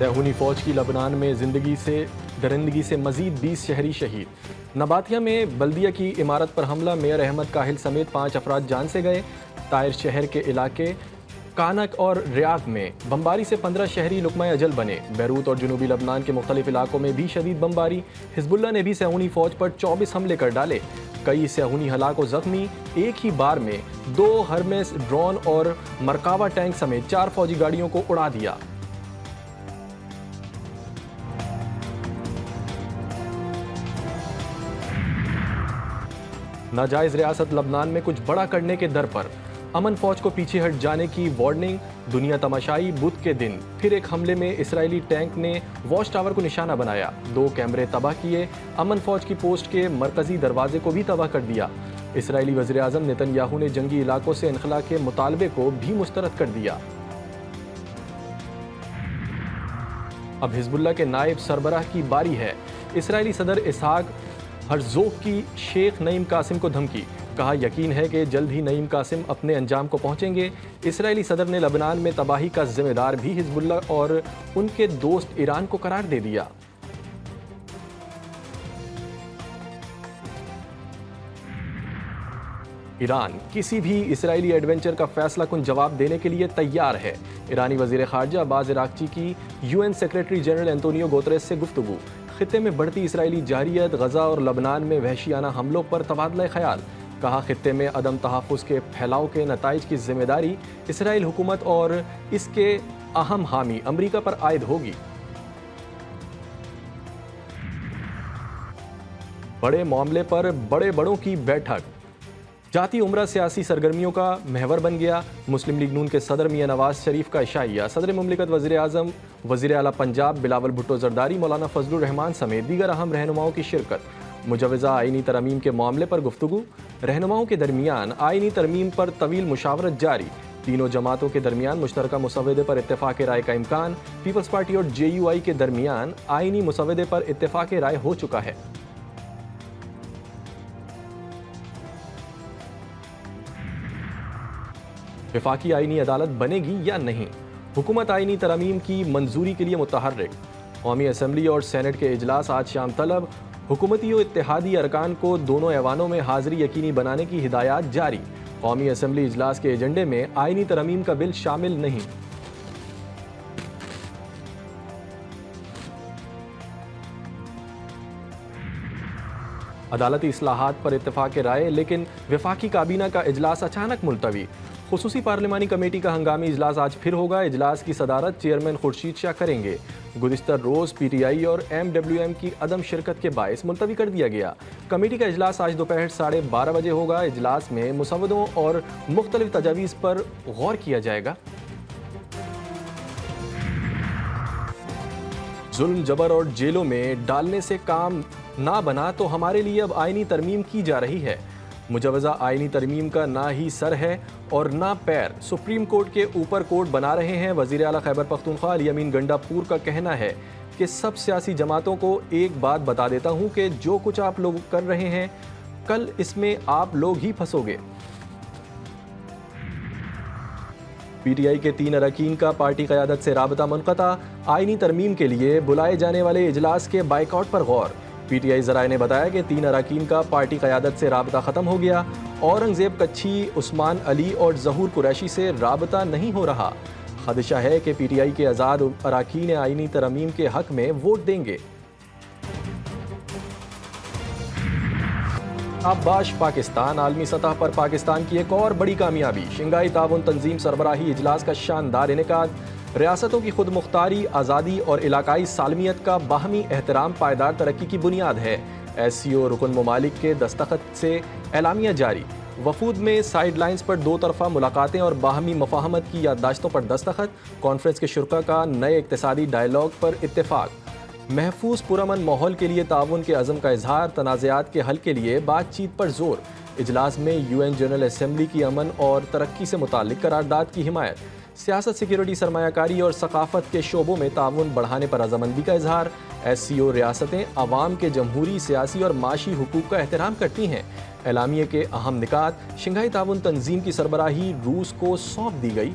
صہیونی فوج کی لبنان میں درندگی سے مزید 20 شہری شہید۔ نباتیہ میں بلدیہ کی عمارت پر حملہ، میئر احمد کاہل سمیت 5 افراد جان سے گئے۔ طائر شہر کے علاقے کانک اور ریاض میں بمباری سے 15 شہری لقمہ اجل بنے۔ بیروت اور جنوبی لبنان کے مختلف علاقوں میں بھی شدید بمباری۔ حزب اللہ نے بھی صہیونی فوج پر 24 حملے کر ڈالے، کئی صہیونی ہلاک و زخمی۔ ایک ہی بار میں 2 ہرمیس ڈرون اور مرکاوا ٹینک سمیت 4 فوجی گاڑیوں کو اڑا دیا۔ ناجائز ریاست لبنان میں کچھ بڑا کرنے کے در پر، امن فوج کو پیچھے ہٹ جانے کی وارننگ۔ دنیا تماشائی بدھ کے دن پھر ایک حملے میں اسرائیلی ٹینک نے واچ ٹاور کو نشانہ بنایا، 2 کیمرے تباہ کیے، امن فوج کی پوسٹ کے مرکزی دروازے کو بھی تباہ کر دیا۔ اسرائیلی وزیر اعظم نتن یاہو نے جنگی علاقوں سے انخلا کے مطالبے کو بھی مسترد کر دیا۔ اب حزب اللہ کے نائب سربراہ کی باری ہے۔ اسرائیلی صدر اسحاق ہرزوگ کی شیخ نعیم قاسم کو دھمکی، کہا یقین ہے کہ جلد ہی نعیم قاسم اپنے انجام کو پہنچیں گے۔ اسرائیلی صدر نے لبنان میں تباہی کا ذمہ دار بھی حزب اللہ اور ان کے دوست ایران کو قرار دے دیا۔ ایران کسی بھی اسرائیلی ایڈونچر کا فیصلہ کن جواب دینے کے لیے تیار ہے۔ ایرانی وزیر خارجہ عباس عراقچی کی UN سیکریٹری جنرل انطونیو گوتریس سے گفتگو۔ خطے میں بڑھتی اسرائیلی جارحیت، غزہ اور لبنان میں وحشیانہ حملوں پر تبادلہ خیال۔ کہا خطے میں عدم تحفظ کے پھیلاؤ کے نتائج کی ذمہ داری اسرائیل حکومت اور اس کے اہم حامی امریکہ پر عائد ہوگی۔ بڑے معاملے پر بڑے بڑوں کی بیٹھک، جاتی عمرہ سیاسی سرگرمیوں کا محور بن گیا۔ مسلم لیگ نون کے صدر میاں نواز شریف کا عشائیہ، صدر مملکت وزیر اعظم وزیر اعلیٰ پنجاب بلاول بھٹو زرداری، مولانا فضل الرحمان سمیت دیگر اہم رہنماؤں کی شرکت۔ مجوزہ آئینی ترمیم کے معاملے پر گفتگو، رہنماؤں کے درمیان آئینی ترمیم پر طویل مشاورت جاری۔ تینوں جماعتوں کے درمیان مشترکہ مسودے پر اتفاق رائے کا امکان۔ پیپلز پارٹی اور JUI کے درمیان آئینی مسودے پر اتفاق رائے ہو چکا ہے۔ وفاقی آئینی عدالت بنے گی یا نہیں، حکومت آئینی ترامیم کی منظوری کے لیے متحرک۔ قومی اسمبلی اور سینٹ کے اجلاس آج شام طلب، حکومتی و اتحادی ارکان کو دونوں ایوانوں میں حاضری یقینی بنانے کی ہدایات جاری۔ قومی اسمبلی اجلاس کے ایجنڈے میں آئینی ترمیم کا بل شامل نہیں۔ عدالتی اصلاحات پر اتفاق رائے، لیکن وفاقی کابینہ کا اجلاس اچانک ملتوی۔ خصوصی پارلیمانی کمیٹی کا ہنگامی اجلاس آج پھر ہوگا۔ اجلاس کی صدارت چیئرمین خورشید شاہ کریں گے۔ گزشتہ روز PTI اور MWM کی عدم شرکت کے باعث ملتوی کر دیا گیا۔ کمیٹی کا اجلاس آج دوپہر 12:30 بجے ہوگا۔ اجلاس میں مسودوں اور مختلف تجاویز پر غور کیا جائے گا۔ ظلم، جبر اور جیلوں میں ڈالنے سے کام نہ بنا تو ہمارے لیے اب آئینی ترمیم کی جا رہی ہے۔ مجوزہ آئینی ترمیم کا نہ ہی سر ہے اور نہ پیر، سپریم کورٹ کے اوپر کورٹ بنا رہے ہیں۔ وزیر اعلیٰ خیبر پختونخوا علی امین گنڈا پور کا کہنا ہے کہ سب سیاسی جماعتوں کو ایک بات بتا دیتا ہوں کہ جو کچھ آپ لوگ کر رہے ہیں کل اس میں آپ لوگ ہی پھنسو گے۔ PTI کے 3 اراکین کا پارٹی قیادت سے رابطہ منقطع، آئینی ترمیم کے لیے بلائے جانے والے اجلاس کے بائیکاٹ پر غور۔ PTI ذرائع نے بتایا کہ 3 اراکین کا پارٹی قیادت سے رابطہ ختم ہو گیا۔ اورنگزیب کچھی، عثمان علی اور ظہور قریشی سے رابطہ نہیں ہو رہا۔ خدشہ ہے کہ PTI کے آزاد اراکین آئینی ترمیم کے حق میں ووٹ دیں گے۔ آباش پاکستان، عالمی سطح پر پاکستان کی ایک اور بڑی کامیابی، شنگھائی تعاون تنظیم سربراہی اجلاس کا شاندار انعقاد۔ ریاستوں کی خود مختاری، آزادی اور علاقائی سالمیت کا باہمی احترام پائیدار ترقی کی بنیاد ہے۔ SCO رکن ممالک کے دستخط سے اعلامیہ جاری۔ وفود میں سائیڈ لائنز پر 2 طرفہ ملاقاتیں اور باہمی مفاہمت کی یادداشتوں پر دستخط۔ کانفرنس کے شرکاء کا نئے اقتصادی ڈائیلاگ پر اتفاق۔ محفوظ پرامن ماحول کے لیے تعاون کے عزم کا اظہار، تنازعات کے حل کے لیے بات چیت پر زور۔ اجلاس میں UN جنرل اسمبلی کی امن اور ترقی سے متعلق قرارداد کی حمایت۔ سیاست، سیکیورٹی، سرمایہ کاری اور ثقافت کے شعبوں میں تعاون بڑھانے پر رضامندی کا اظہار۔ SCO ریاستیں عوام کے جمہوری، سیاسی اور معاشی حقوق کا احترام کرتی ہیں۔ اعلامیے کے اہم نکات، شنگھائی تعاون تنظیم کی سربراہی روس کو سونپ دی گئی۔